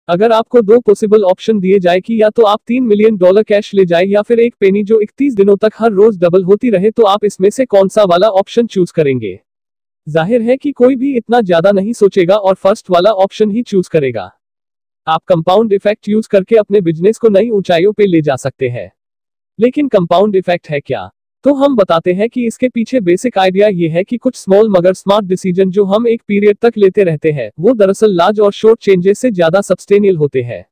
अगर आपको दो पॉसिबल ऑप्शन दिए जाए कि या तो आप $3 मिलियन कैश ले जाए या फिर एक पेनी जो 31 दिनों तक हर रोज डबल होती रहे, तो आप इसमें से कौन सा वाला ऑप्शन चूज करेंगे? जाहिर है कि कोई भी इतना ज्यादा नहीं सोचेगा और फर्स्ट वाला ऑप्शन ही चूज करेगा। आप कंपाउंड इफेक्ट यूज करके अपने बिजनेस को नई ऊंचाइयों पे ले जा सकते हैं। लेकिन कंपाउंड इफेक्ट है क्या? तो हम बताते हैं कि इसके पीछे बेसिक आइडिया ये है कि कुछ स्मॉल मगर स्मार्ट डिसीजन जो हम एक पीरियड तक लेते रहते हैं, वो दरअसल लार्ज और शॉर्ट चेंजेस से ज्यादा सब्सटेनियल होते हैं।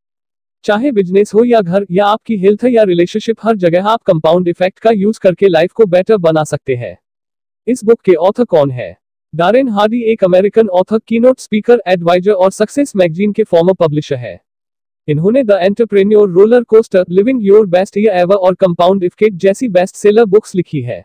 चाहे बिजनेस हो या घर या आपकी हेल्थ या रिलेशनशिप, हर जगह आप कंपाउंड इफेक्ट का यूज करके लाइफ को बेटर बना सकते हैं। इस बुक के ऑथर कौन है? डारेन हार्डी एक American author, keynote speaker, adviser और सक्सेस मैगजीन के फॉर्मर पब्लिशर है। इन्होंने the entrepreneur, roller coaster, living your best year ever और कंपाउंड इफेक्ट जैसी बेस्ट सेलर बुक्स लिखी है।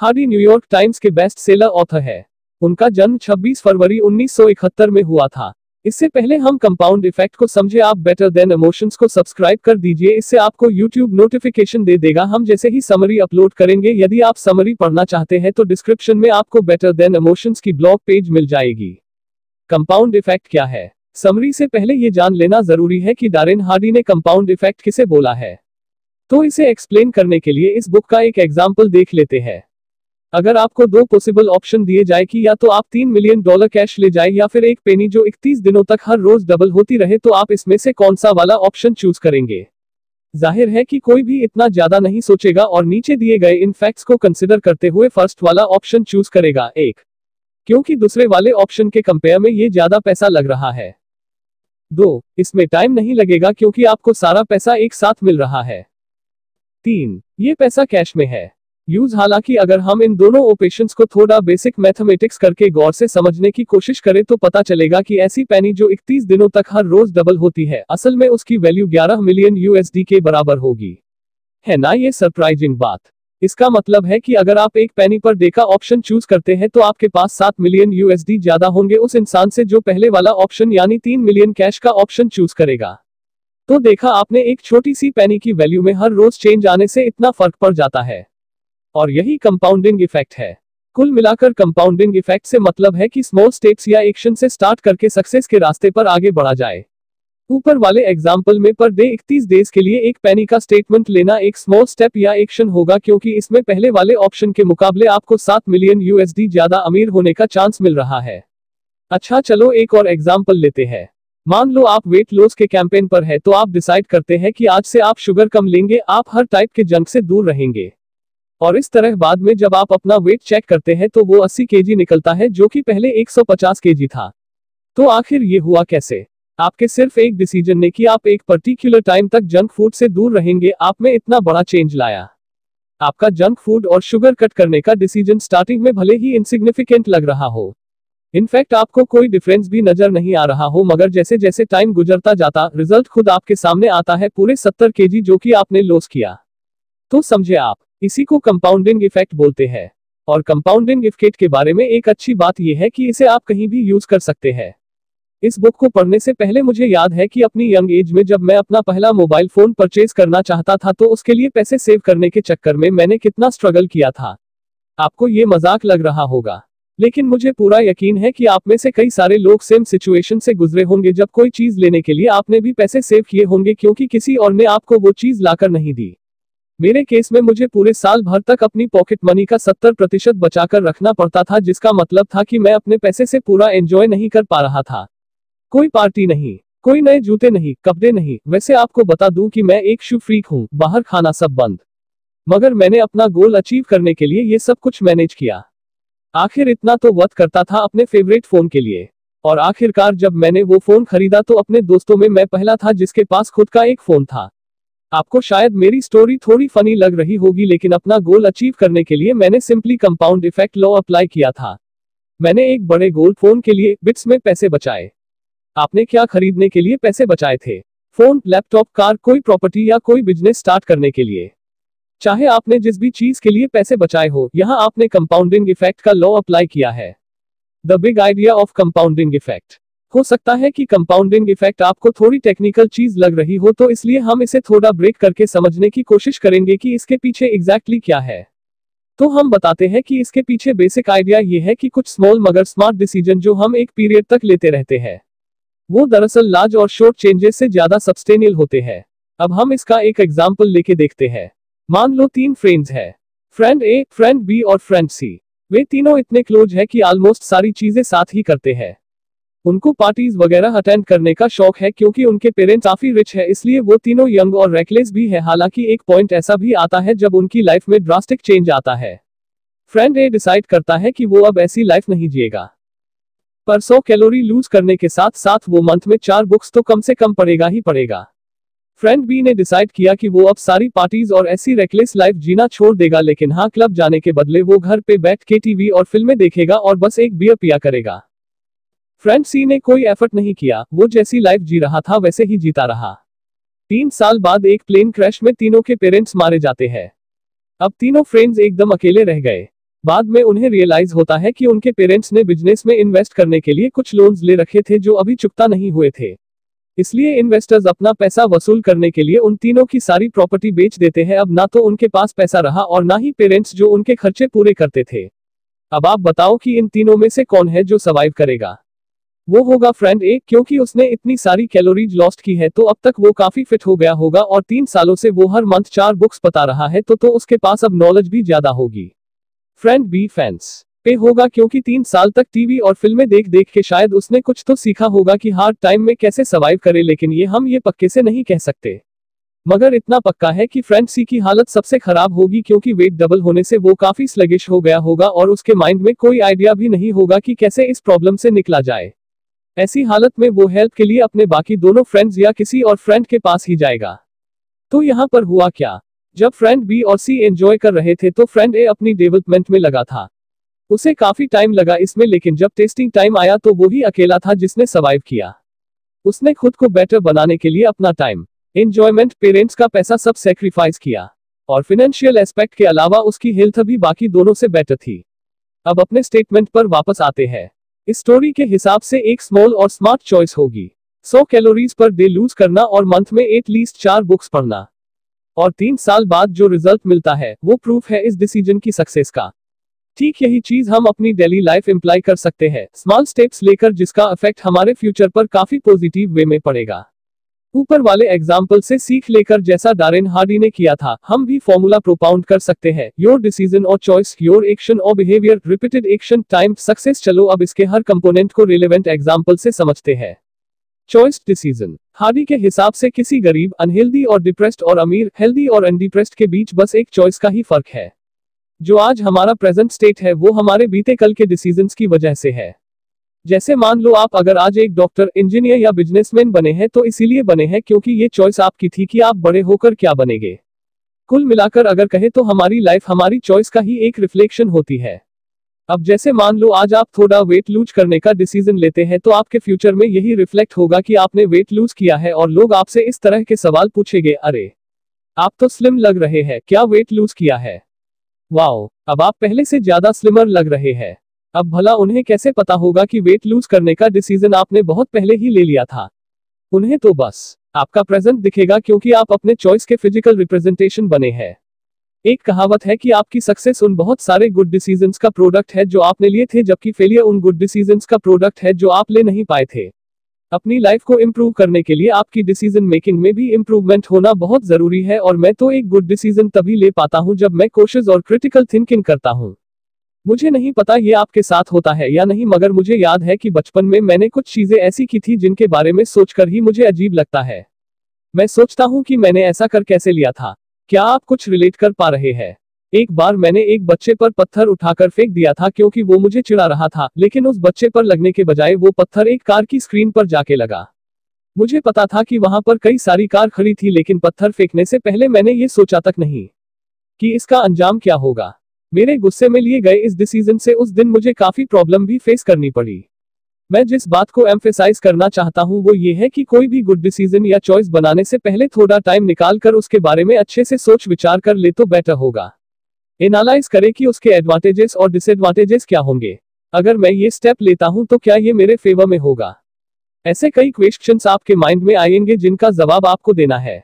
हार्डी न्यूयॉर्क टाइम्स के बेस्ट सेलर ऑथर है। उनका जन्म 26 फरवरी 1971 में हुआ था। इससे पहले हम कंपाउंड इफेक्ट को समझे, आप बेटर देन इमोशंस को सब्सक्राइब कर दीजिए, इससे आपको यूट्यूब नोटिफिकेशन दे देगा हम जैसे ही समरी अपलोड करेंगे। यदि आप समरी पढ़ना चाहते हैं तो डिस्क्रिप्शन में आपको बेटर देन इमोशंस की ब्लॉग पेज मिल जाएगी। कंपाउंड इफेक्ट क्या है? समरी से पहले ये जान लेना जरूरी है कि डारेन हार्डी ने कंपाउंड इफेक्ट किसे बोला है। तो इसे एक्सप्लेन करने के लिए इस बुक का एक एग्जाम्पल देख लेते हैं। अगर आपको दो पॉसिबल ऑप्शन दिए जाए कि या तो आप $3 मिलियन कैश ले जाए या फिर एक पेनी जो 31 दिनों तक हर रोज डबल होती रहे, तो आप इसमें से कौन सा वाला ऑप्शन चूज करेंगे? जाहिर है कि कोई भी इतना ज्यादा नहीं सोचेगा और नीचे दिए गए इन फैक्ट्स को कंसिडर करते हुए फर्स्ट वाला ऑप्शन चूज करेगा। एक, क्योंकि दूसरे वाले ऑप्शन के कंपेयर में ये ज्यादा पैसा लग रहा है। 2, इसमें टाइम नहीं लगेगा क्योंकि आपको सारा पैसा एक साथ मिल रहा है। 3, ये पैसा कैश में है। यूज हालांकि अगर हम इन दोनों ऑप्शंस को थोड़ा बेसिक मैथमेटिक्स करके गौर से समझने की कोशिश करें तो पता चलेगा कि ऐसी पेनी जो 31 दिनों तक हर रोज डबल होती है, असल में उसकी वैल्यू 11 मिलियन USD के बराबर होगी। है ना ये सरप्राइजिंग बात? इसका मतलब है कि अगर आप एक पेनी पर डे का ऑप्शन चूज करते हैं तो आपके पास 7 मिलियन USD ज्यादा होंगे उस इंसान से जो पहले वाला ऑप्शन यानी 3 मिलियन कैश का ऑप्शन चूज करेगा। तो देखा आपने, एक छोटी सी पेनी की वैल्यू में हर रोज चेंज आने से इतना फर्क पड़ जाता है। और यही कंपाउंडिंग इफेक्ट है। कुल मिलाकर कंपाउंडिंग इफेक्ट से मतलब है कि स्मॉल स्टेप्स या एक्शन से स्टार्ट करके सक्सेस के रास्ते पर आगे बढ़ा जाए। ऊपर वाले एग्जाम्पल में पर डे 31 डेज के लिए एक पेनी का स्टेटमेंट लेना एक स्मॉल स्टेप या एक्शन होगा, क्योंकि इसमें पहले वाले ऑप्शन के मुकाबले आपको 7 मिलियन USD ज्यादा अमीर होने का चांस मिल रहा है। अच्छा चलो एक और एग्जाम्पल लेते हैं। मान लो आप वेट लॉस के कैंपेन पर है, तो आप डिसाइड करते हैं कि आज से आप शुगर कम लेंगे, आप हर टाइप के जंक से दूर रहेंगे। और इस तरह बाद में जब आप अपना वेट चेक करते हैं तो वो 80 kg निकलता है, जो कि पहले 150 kg था। तो आखिर ये हुआ कैसे? आपके सिर्फ एक डिसीजन ने कि आप एक पर्टिकुलर टाइम तक जंक फूड से दूर रहेंगे, आप में इतना बड़ा चेंज लाया। आपका जंक फूड और शुगर कट करने का डिसीजन स्टार्टिंग में भले ही इनसिग्निफिकेंट लग रहा हो, इनफैक्ट आपको कोई डिफरेंस भी नजर नहीं आ रहा हो, मगर जैसे जैसे टाइम गुजरता जाता रिजल्ट खुद आपके सामने आता है, पूरे 70 kg जो कि आपने लॉस किया। तो समझे आप, इसी को कंपाउंडिंग इफेक्ट बोलते हैं। और कंपाउंडिंग इफेक्ट के बारे में एक अच्छी बात यह है कि इसे आप कहीं भी यूज कर सकते हैं। इस बुक को पढ़ने से पहले मुझे याद है कि अपनी यंग एज में जब मैं अपना पहला मोबाइल फोन परचेज करना चाहता था तो उसके लिए पैसे सेव करने के चक्कर में मैंने कितना स्ट्रगल किया था। आपको ये मजाक लग रहा होगा, लेकिन मुझे पूरा यकीन है कि आप में से कई सारे लोग सेम सिचुएशन से गुजरे होंगे जब कोई चीज लेने के लिए आपने भी पैसे सेव किए होंगे क्योंकि किसी और ने आपको वो चीज लाकर नहीं दी। मेरे केस में मुझे पूरे साल भर तक अपनी पॉकेट मनी का 70% बचाकर रखना पड़ता था, जिसका मतलब था कि मैं अपने पैसे से पूरा एंजॉय नहीं कर पा रहा था। कोई पार्टी नहीं, कोई नए जूते नहीं, कपड़े नहीं। वैसे आपको बता दूं कि मैं एक शू फ्रीक हूं, बाहर खाना सब बंद। मगर मैंने अपना गोल अचीव करने के लिए ये सब कुछ मैनेज किया। आखिर इतना तो वर्थ करता था अपने फेवरेट फोन के लिए। और आखिरकार जब मैंने वो फोन खरीदा तो अपने दोस्तों में मैं पहला था जिसके पास खुद का एक फोन था। आपको शायद मेरी स्टोरी थोड़ी फनी लग रही होगी, लेकिन अपना गोल अचीव करने के लिए मैंने simply compound effect law apply किया था। मैंने एक बड़े गोल फोन के लिए बिट्स में पैसे बचाए। आपने क्या खरीदने के लिए पैसे बचाए थे? फोन, लैपटॉप, कार, कोई प्रॉपर्टी या कोई बिजनेस स्टार्ट करने के लिए। चाहे आपने जिस भी चीज के लिए पैसे बचाए हो, यहां आपने कंपाउंडिंग इफेक्ट का लॉ अप्लाई किया है। The big idea of compounding effect. हो सकता है कि कंपाउंडिंग इफेक्ट आपको थोड़ी टेक्निकल चीज लग रही हो, तो इसलिए हम इसे थोड़ा ब्रेक करके समझने की कोशिश करेंगे कि इसके पीछे एग्जैक्टली क्या है। तो हम बताते हैं कि इसके पीछे बेसिक आइडिया ये है कि कुछ स्मॉल मगर स्मार्ट डिसीजन जो हम एक पीरियड तक लेते रहते हैं, वो दरअसल लार्ज और शॉर्ट चेंजेस से ज्यादा सब्सटेनियल होते हैं। अब हम इसका एक एग्जाम्पल लेके देखते हैं। मान लो 3 फ्रेंड्स है, फ्रेंड ए, फ्रेंड बी और फ्रेंड सी। वे तीनों इतने क्लोज है कि ऑलमोस्ट सारी चीजें साथ ही करते हैं। उनको पार्टीज वगैरह अटेंड करने का शौक है क्योंकि उनके पेरेंट्स काफी रिच है, इसलिए वो तीनों यंग और रेकलेस भी है। हालांकि एक पॉइंट ऐसा भी आता है जब उनकी लाइफ में ड्रास्टिक चेंज आता है। फ्रेंड ए डिसाइड करता है कि वो अब ऐसी लाइफ नहीं जिएगा, पर 100 कैलोरी लूज करने के साथ साथ वो मंथ में 4 बुक्स तो कम से कम पढ़ेगा ही पढ़ेगा। फ्रेंड बी ने डिसाइड किया कि वो अब सारी पार्टीज और ऐसी रेकलेस लाइफ जीना छोड़ देगा, लेकिन हाँ, क्लब जाने के बदले वो घर पे बैठ के टीवी और फिल्में देखेगा और बस एक बियर पिया करेगा। फ्रेंड सी ने कोई एफर्ट नहीं किया, वो जैसी लाइफ जी रहा था वैसे ही जीता रहा। 3 साल बाद एक प्लेन क्रैश में तीनों के पेरेंट्स मारे जाते हैं। अब तीनों फ्रेंड्स एकदम अकेले रह गए। बाद में उन्हें रियलाइज होता है कि उनके पेरेंट्स ने बिजनेस में इन्वेस्ट करने के लिए कुछ लोन्स ले रखे थे जो अभी चुकता नहीं हुए थे। इसलिए इन्वेस्टर्स अपना पैसा वसूल करने के लिए उन तीनों की सारी प्रॉपर्टी बेच देते हैं। अब ना तो उनके पास पैसा रहा और ना ही पेरेंट्स जो उनके खर्चे पूरे करते थे। अब आप बताओ कि इन तीनों में से कौन है जो सर्वाइव करेगा? वो होगा फ्रेंड ए, क्योंकि उसने इतनी सारी कैलोरीज लॉस्ट की है तो अब तक वो काफी फिट हो गया होगा और 3 सालों से वो हर मंथ 4 बुक्स पढ़ा रहा है तो उसके पास अब नॉलेज भी ज्यादा होगी। फ्रेंड बी फैंस पे होगा क्योंकि 3 साल तक टीवी और फिल्में देख देख के शायद उसने कुछ तो सीखा होगा कि हार्ड टाइम में कैसे सर्वाइव करे, लेकिन ये हम ये पक्के से नहीं कह सकते। मगर इतना पक्का है कि फ्रेंड सी की हालत सबसे खराब होगी क्योंकि वेट डबल होने से वो काफी स्लगिश हो गया होगा और उसके माइंड में कोई आइडिया भी नहीं होगा कि कैसे इस प्रॉब्लम से निकला जाए। ऐसी हालत में वो हेल्प के लिए अपने बाकी दोनों फ्रेंड्स या किसी और फ्रेंड के पास ही जाएगा। तो यहाँ पर हुआ क्या? जब फ्रेंड बी और सी एंजॉय कर रहे थे तो फ्रेंड ए अपनी डेवलपमेंट में लगा था। उसे काफी टाइम लगा इसमें, लेकिन जब टेस्टिंग टाइम आया तो वो ही अकेला था जिसने सर्वाइव किया। उसने खुद को बेटर बनाने के लिए अपना टाइम, एंजॉयमेंट, पेरेंट्स का पैसा सब सेक्रीफाइस किया और फाइनेंशियल एस्पेक्ट के अलावा उसकी हेल्थ भी बाकी दोनों से बेटर थी। अब अपने स्टेटमेंट पर वापस आते हैं। इस स्टोरी के हिसाब से एक स्मॉल और स्मार्ट चॉइस होगी 100 कैलोरीज पर डे लूज करना और मंथ में एटलीस्ट 4 बुक्स पढ़ना। और 3 साल बाद जो रिजल्ट मिलता है वो प्रूफ है इस डिसीजन की सक्सेस का। ठीक यही चीज हम अपनी डेली लाइफ इंप्लाई कर सकते हैं, स्मॉल स्टेप्स लेकर, जिसका इफेक्ट हमारे फ्यूचर पर काफी पॉजिटिव वे में पड़ेगा। ऊपर वाले एग्जाम्पल से सीख लेकर जैसा डारेन हार्डी ने किया था, हम भी फॉर्मूला प्रोपाउंड कर सकते हैं। योर डिसीजन और चॉइस, योर एक्शन और behaviour, repeated action time success. चलो अब इसके हर कंपोनेंट को रिलेवेंट एग्जाम्पल से समझते हैं। Choice, decision. हार्डी के हिसाब से किसी गरीब, अनहेल्दी और डिप्रेस्ड और अमीर, हेल्दी और अनडिप्रेस्ड के बीच बस एक चॉइस का ही फर्क है। जो आज हमारा प्रेजेंट स्टेट है वो हमारे बीते कल के डिसीजंस की वजह से है। जैसे मान लो आप अगर आज एक डॉक्टर, इंजीनियर या बिजनेसमैन बने हैं तो इसीलिए बने हैं क्योंकि ये चॉइस आपकी थी कि आप बड़े होकर क्या बनेंगे। कुल मिलाकर अगर कहे तो हमारी लाइफ हमारी चॉइस का ही एक रिफ्लेक्शन होती है। अब जैसे मान लो आज आप थोड़ा वेट लूज करने का डिसीजन लेते हैं तो आपके फ्यूचर में यही रिफ्लेक्ट होगा कि आपने वेट लूज किया है और लोग आपसे इस तरह के सवाल पूछेंगे, अरे आप तो स्लिम लग रहे हैं, क्या वेट लूज किया है? वाओ, अब आप पहले से ज्यादा स्लिमर लग रहे हैं। अब भला उन्हें कैसे पता होगा कि वेट लूज करने का डिसीजन आपने बहुत पहले ही ले लिया था? उन्हें तो बस आपका प्रेजेंट दिखेगा क्योंकि आप अपने चॉइस के फिजिकल रिप्रेजेंटेशन बने हैं। एक कहावत है कि आपकी सक्सेस उन बहुत सारे गुड डिसीजंस का प्रोडक्ट है जो आपने लिए थे, जबकि फेलियर उन गुड डिसीजंस का प्रोडक्ट है जो आप ले नहीं पाए थे। अपनी लाइफ को इम्प्रूव करने के लिए आपकी डिसीजन मेकिंग में भी इम्प्रूवमेंट होना बहुत जरूरी है और मैं तो एक गुड डिसीजन तभी ले पाता हूं जब मैं कॉशियस और क्रिटिकल थिंकिंग करता हूं। मुझे नहीं पता ये आपके साथ होता है या नहीं, मगर मुझे याद है कि बचपन में मैंने कुछ चीजें ऐसी की थी जिनके बारे में सोचकर ही मुझे अजीब लगता है। मैं सोचता हूं कि मैंने ऐसा कर कैसे लिया था। क्या आप कुछ रिलेट कर पा रहे हैं? एक बार मैंने एक बच्चे पर पत्थर उठाकर फेंक दिया था क्योंकि वो मुझे चिढ़ा रहा था, लेकिन उस बच्चे पर लगने के बजाय वो पत्थर एक कार की स्क्रीन पर जाके लगा। मुझे पता था कि वहां पर कई सारी कार खड़ी थी, लेकिन पत्थर फेंकने से पहले मैंने ये सोचा तक नहीं कि इसका अंजाम क्या होगा। मेरे गुस्से में लिए गए इस डिसीजन से उस दिन मुझे काफी प्रॉब्लम भी फेस करनी पड़ी। मैं जिस बात को एम्फेसाइज करना चाहता हूं वो ये है कि कोई भी गुड डिसीजन या चॉइस बनाने से पहले थोड़ा टाइम निकाल कर उसके बारे में अच्छे से सोच विचार कर ले तो बेटर होगा। एनालाइज करें कि उसके एडवांटेजेस और डिसएडवांटेजेस क्या होंगे। अगर मैं ये स्टेप लेता हूं तो क्या ये मेरे फेवर में होगा? ऐसे कई क्वेश्चंस आपके माइंड में आएंगे जिनका जवाब आपको देना है।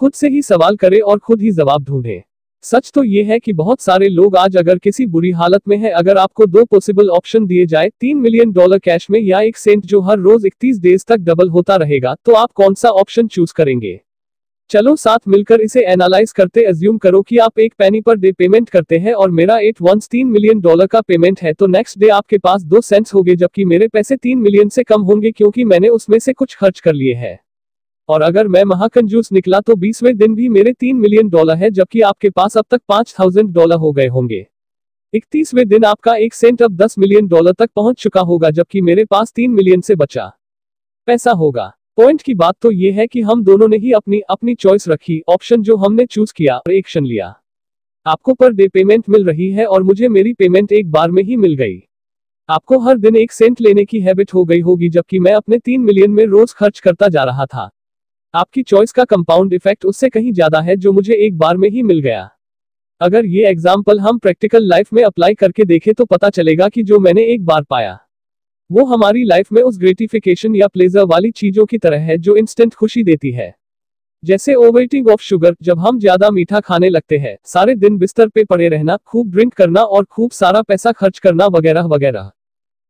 खुद से ही सवाल करें और खुद ही जवाब ढूंढें। सच तो ये है कि बहुत सारे लोग आज अगर किसी बुरी हालत में है, अगर आपको दो पॉसिबल ऑप्शन दिए जाए, $3 मिलियन कैश में या एक सेंट जो हर रोज 31 डेज तक डबल होता रहेगा, तो आप कौन सा ऑप्शन चूज करेंगे? चलो साथ मिलकर इसे एनालाइज करते। अज्यूम करो कि आप एक पेनी पर डे पेमेंट करते हैं और मेरा एट वंस $3 मिलियन का पेमेंट है, तो नेक्स्ट डे आपके पास 2 सेंट्स होंगे, जबकि मेरे पैसे 3 मिलियन से कम होंगे क्योंकि मैंने उसमें से कुछ खर्च कर लिए हैं। और अगर मैं महाकंजूस निकला तो 20वें दिन भी मेरे $3 मिलियन है, जबकि आपके पास अब तक $5,000 हो गए होंगे। 31वें दिन आपका एक सेंट अब $10 मिलियन तक पहुंच चुका होगा, जबकि मेरे पास 3 मिलियन से बचा पैसा होगा। पॉइंट की बात तो ये है कि हम दोनों ने ही अपनी अपनी चॉइस रखी, ऑप्शन जो हमने चूज किया और एक्शन लिया। आपको पर डे पेमेंट मिल रही है और मुझे मेरी पेमेंट एक बार में ही मिल गई। आपको हर दिन 1 सेंट लेने की हैबिट हो गई होगी, जबकि मैं अपने 3 मिलियन में रोज खर्च करता जा रहा था। आपकी चॉइस का कंपाउंड इफेक्ट उससे कहीं ज्यादा है जो मुझे एक बार में ही मिल गया। अगर ये एग्जाम्पल हम प्रैक्टिकल लाइफ में अप्लाई करके देखें तो पता चलेगा कि जो मैंने एक बार पाया वो हमारी लाइफ में उस ग्रेटिफिकेशन या प्लेजर वाली चीजों की तरह है जो इंस्टेंट खुशी देती है। जैसे ओवरईटिंग ऑफ शुगर, जब हम ज्यादा मीठा खाने लगते हैं, सारे दिन बिस्तर पे पड़े रहना, खूब ड्रिंक करना और खूब सारा पैसा खर्च करना वगैरह वगैरह।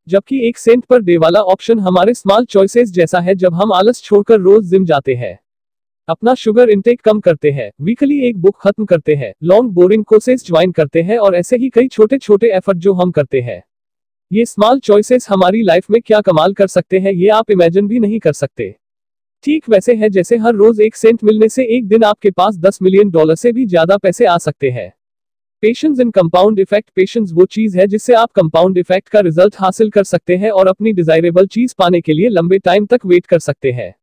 जबकि 1 सेंट पर डे वाला ऑप्शन हमारे स्मॉल चॉइसेस जैसा है, जब हम आलस छोड़कर रोज जिम जाते हैं, अपना शुगर इंटेक कम करते हैं, वीकली एक बुक खत्म करते हैं, लॉन्ग बोरिंग कोर्सेज ज्वाइन करते हैं और ऐसे ही कई छोटे छोटे एफर्ट जो हम करते हैं। ये स्मॉल चॉइसेस हमारी लाइफ में क्या कमाल कर सकते हैं, ये आप इमेजिन भी नहीं कर सकते। ठीक वैसे है जैसे हर रोज 1 सेंट मिलने से एक दिन आपके पास $10 मिलियन से भी ज्यादा पैसे आ सकते हैं। पेशेंस इन कंपाउंड इफेक्ट। पेशेंस वो चीज है जिससे आप कंपाउंड इफेक्ट का रिजल्ट हासिल कर सकते हैं और अपनी डिजायरेबल चीज पाने के लिए लंबे टाइम तक वेट कर सकते हैं।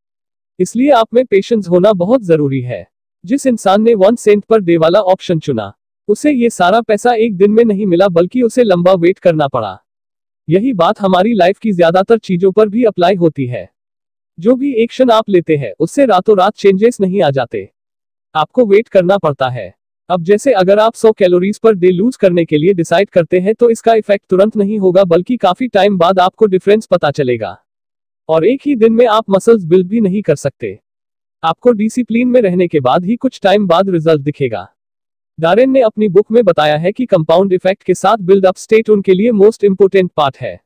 इसलिए आप में पेशेंस होना बहुत जरूरी है। जिस इंसान ने 1 सेंट पर डे वाला ऑप्शन चुना, उसे ये सारा पैसा एक दिन में नहीं मिला, बल्कि उसे लंबा वेट करना पड़ा। यही बात हमारी लाइफ की ज्यादातर चीजों पर भी अप्लाई होती है। जो भी एक्शन आप लेते हैं उससे रातों रात चेंजेस नहीं आ जाते, आपको वेट करना पड़ता है। अब जैसे अगर आप 100 कैलोरीज पर डे लूज करने के लिए डिसाइड करते हैं तो इसका इफेक्ट तुरंत नहीं होगा, बल्कि काफी टाइम बाद आपको डिफरेंस पता चलेगा। और एक ही दिन में आप मसल्स बिल्ड भी नहीं कर सकते, आपको डिसिप्लिन में रहने के बाद ही कुछ टाइम बाद रिजल्ट दिखेगा। डारेन ने अपनी बुक में बताया है कि कंपाउंड इफेक्ट के साथ बिल्ड अप स्टेट उनके लिए मोस्ट इंपोर्टेंट पार्ट है।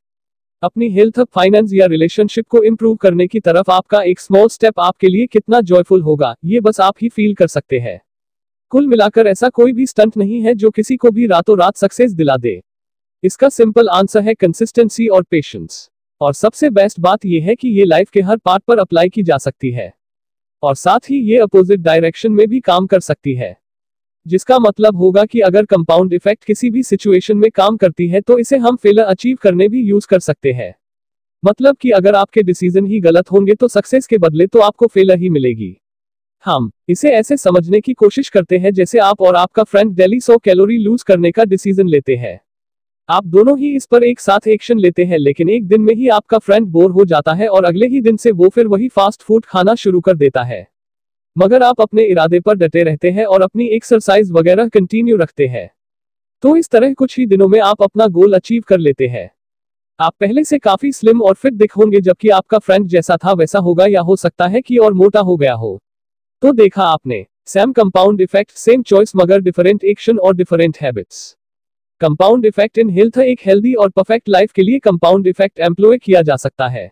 अपनी हेल्थ, फाइनेंस या रिलेशनशिप को इंप्रूव करने की तरफ आपका एक स्मॉल स्टेप आपके लिए कितना जॉयफुल होगा, ये बस आप ही फील कर सकते हैं। कुल मिलाकर ऐसा कोई भी स्टंट नहीं है जो किसी को भी रातों रात सक्सेस दिला दे। इसका सिंपल आंसर है कंसिस्टेंसी और पेशेंस। और सबसे बेस्ट बात यह है कि ये लाइफ के हर पार्ट पर अप्लाई की जा सकती है और साथ ही ये अपोजिट डायरेक्शन में भी काम कर सकती है। जिसका मतलब होगा कि अगर कंपाउंड इफेक्ट किसी भी सिचुएशन में काम करती है तो इसे हम फेलियर अचीव करने भी यूज कर सकते हैं। मतलब कि अगर आपके डिसीजन ही गलत होंगे तो सक्सेस के बदले तो आपको फेलियर ही मिलेगी। हम इसे ऐसे समझने की कोशिश करते हैं जैसे आप और आपका फ्रेंड डेली 100 कैलोरी लूज करने का डिसीजन लेते हैं। आप दोनों ही इस पर एक साथ एक्शन लेते हैं, लेकिन एक दिन में ही आपका फ्रेंड बोर हो जाता है और अगले ही दिन से वो फिर वही फास्ट फूड खाना शुरू कर देता है। मगर आप अपने इरादे पर डटे रहते हैं और अपनी एक्सरसाइज वगैरह कंटिन्यू रखते हैं। तो इस तरह कुछ ही दिनों में आप अपना गोल अचीव कर लेते हैं। आप पहले से काफी स्लिम और फिट दिख होंगे, जबकि आपका फ्रेंड जैसा था वैसा होगा या हो सकता है कि और मोटा हो गया हो। तो देखा आपने, same compound effect, same choice मगर डिफरेंट एक्शन और different habits. Compound effect in health. एक हेल्दी और परफेक्ट लाइफ के लिए कंपाउंड इफेक्ट एम्प्लॉय किया जा सकता है।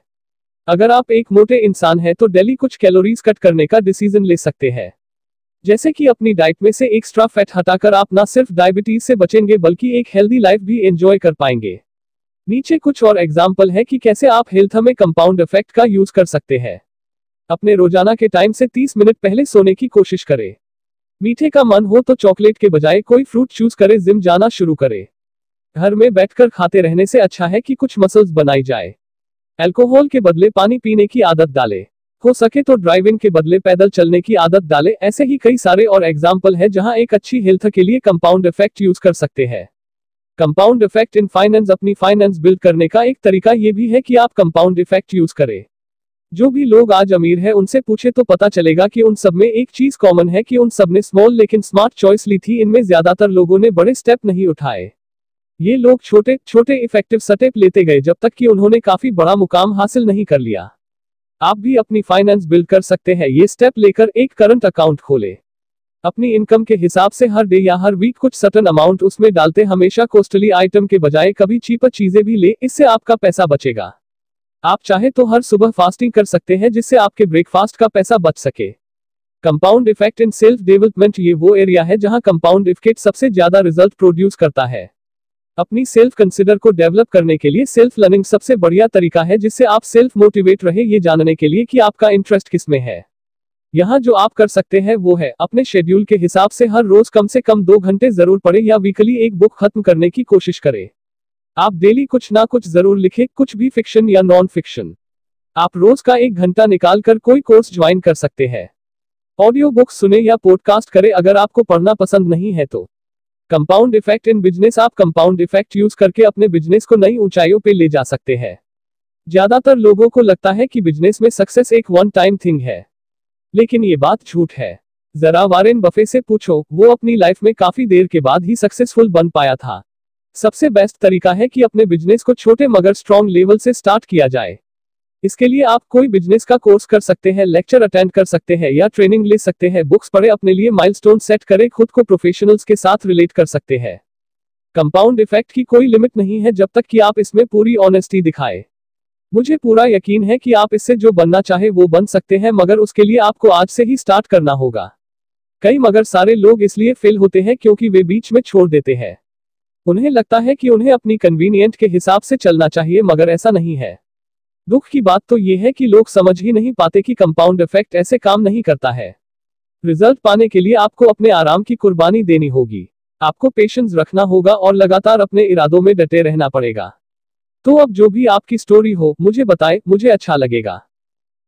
अगर आप एक मोटे इंसान हैं तो डेली कुछ कैलोरीज कट करने का डिसीजन ले सकते हैं। जैसे कि अपनी डाइट में से एक्स्ट्रा फैट हटाकर आप ना सिर्फ डायबिटीज से बचेंगे बल्कि एक हेल्दी लाइफ भी एंजॉय कर पाएंगे। नीचे कुछ और एग्जाम्पल है कि कैसे आप हेल्थ में कंपाउंड इफेक्ट का यूज कर सकते हैं। अपने रोजाना के टाइम से 30 मिनट पहले सोने की कोशिश करें। मीठे का मन हो तो चॉकलेट के बजाय कोई फ्रूट चूज करें। जिम जाना शुरू करें। घर में बैठकर खाते रहने से अच्छा है कि कुछ मसल्स बनाई जाए। अल्कोहल के बदले पानी पीने की आदत डालें। हो सके तो ड्राइविंग के बदले पैदल चलने की आदत डालें। ऐसे ही कई सारे और एग्जाम्पल है जहां एक अच्छी हेल्थ के लिए कंपाउंड इफेक्ट यूज कर सकते हैं। Compound effect in finance. अपनी फाइनेंस बिल्ड करने का एक तरीका यह भी है कि आप कंपाउंड इफेक्ट यूज करें। जो भी लोग आज अमीर हैं उनसे पूछे तो पता चलेगा कि उन सब में एक चीज कॉमन है कि उन सब ने स्मॉल लेकिन स्मार्ट चॉइस ली थी। इनमें ज्यादातर लोगों ने बड़े स्टेप नहीं उठाए। ये लोग छोटे छोटे इफेक्टिव स्टेप लेते गए जब तक कि उन्होंने काफी बड़ा मुकाम हासिल नहीं कर लिया। आप भी अपनी फाइनेंस बिल्ड कर सकते हैं। ये स्टेप लेकर एक करंट अकाउंट खोलें। अपनी इनकम के हिसाब से हर डे या हर वीक कुछ सर्टेन अमाउंट उसमें डालते, हमेशा कॉस्टली आइटम के बजाय कभी चीपर चीजें भी ले, इससे आपका पैसा बचेगा। आप चाहे तो हर सुबह फास्टिंग कर सकते हैं जिससे आपके ब्रेकफास्ट का पैसा बच सके। Compound effect in self development, ये वो एरिया है जहां कंपाउंड इफेक्ट सबसे ज्यादा रिजल्ट प्रोड्यूस करता है। अपनी सेल्फ कंसिडर को डेवलप करने के लिए सेल्फ लर्निंग सबसे बढ़िया तरीका है जिससे आप सेल्फ मोटिवेट रहे, ये जानने के लिए कि आपका इंटरेस्ट किसमें है। यहाँ जो आप कर सकते हैं वो है अपने शेड्यूल के हिसाब से हर रोज कम से कम 2 घंटे जरूर पढ़े या वीकली एक बुक खत्म करने की कोशिश करें। आप डेली कुछ ना कुछ जरूर लिखें, कुछ भी फिक्शन या नॉन फिक्शन। आप रोज का 1 घंटा निकाल कर कोई कोर्स ज्वाइन कर सकते हैं। ऑडियो बुक सुने या पॉडकास्ट करें अगर आपको पढ़ना पसंद नहीं है तो। कंपाउंड इफेक्ट इन बिजनेस, आप कंपाउंड इफेक्ट यूज करके अपने बिजनेस को नई ऊंचाइयों पे ले जा सकते हैं। ज्यादातर लोगों को लगता है कि बिजनेस में सक्सेस एक वन टाइम थिंग है, लेकिन ये बात झूठ है। जरा वॉरेन बफे से पूछो, वो अपनी लाइफ में काफी देर के बाद ही सक्सेसफुल बन पाया था। सबसे बेस्ट तरीका है कि अपने बिजनेस को छोटे मगर स्ट्रॉन्ग लेवल से स्टार्ट किया जाए। इसके लिए आप कोई बिजनेस का कोर्स कर सकते हैं, लेक्चर अटेंड कर सकते हैं या ट्रेनिंग ले सकते हैं, बुक्स पढ़े, अपने लिए माइलस्टोन सेट करें, खुद को प्रोफेशनल्स के साथ रिलेट कर सकते हैं। कंपाउंड इफेक्ट की कोई लिमिट नहीं है जब तक कि आप इसमें पूरी ऑनेस्टी दिखाए। मुझे पूरा यकीन है कि आप इससे जो बनना चाहे वो बन सकते हैं, मगर उसके लिए आपको आज से ही स्टार्ट करना होगा। कई मगर सारे लोग इसलिए फेल होते हैं क्योंकि वे बीच में छोड़ देते हैं। उन्हें लगता है कि उन्हें अपनी कन्वीनियंट के हिसाब से चलना चाहिए, मगर ऐसा नहीं है। दुख की बात तो यह है कि लोग समझ ही नहीं पाते कि कंपाउंड इफेक्ट ऐसे काम नहीं करता है। रिजल्ट पाने के लिए आपको अपने आराम की कुर्बानी देनी होगी। आपको पेशेंस रखना होगा और लगातार अपने इरादों में डटे रहना पड़ेगा। तो अब जो भी आपकी स्टोरी हो मुझे बताए, मुझे अच्छा लगेगा।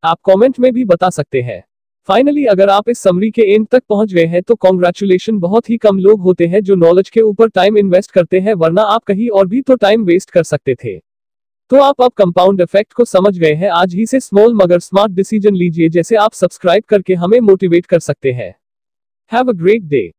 आप कमेंट में भी बता सकते हैं। फाइनली, अगर आप इस समरी के एंड तक पहुंच गए हैं तो कॉन्ग्रेचुलेशन। बहुत ही कम लोग होते हैं जो नॉलेज के ऊपर टाइम इन्वेस्ट करते हैं, वरना आप कहीं और भी तो टाइम वेस्ट कर सकते थे। तो आप अब कंपाउंड इफेक्ट को समझ गए हैं। आज ही से स्मॉल मगर स्मार्ट डिसीजन लीजिए, जैसे आप सब्सक्राइब करके हमें मोटिवेट कर सकते हैं। Have a great day.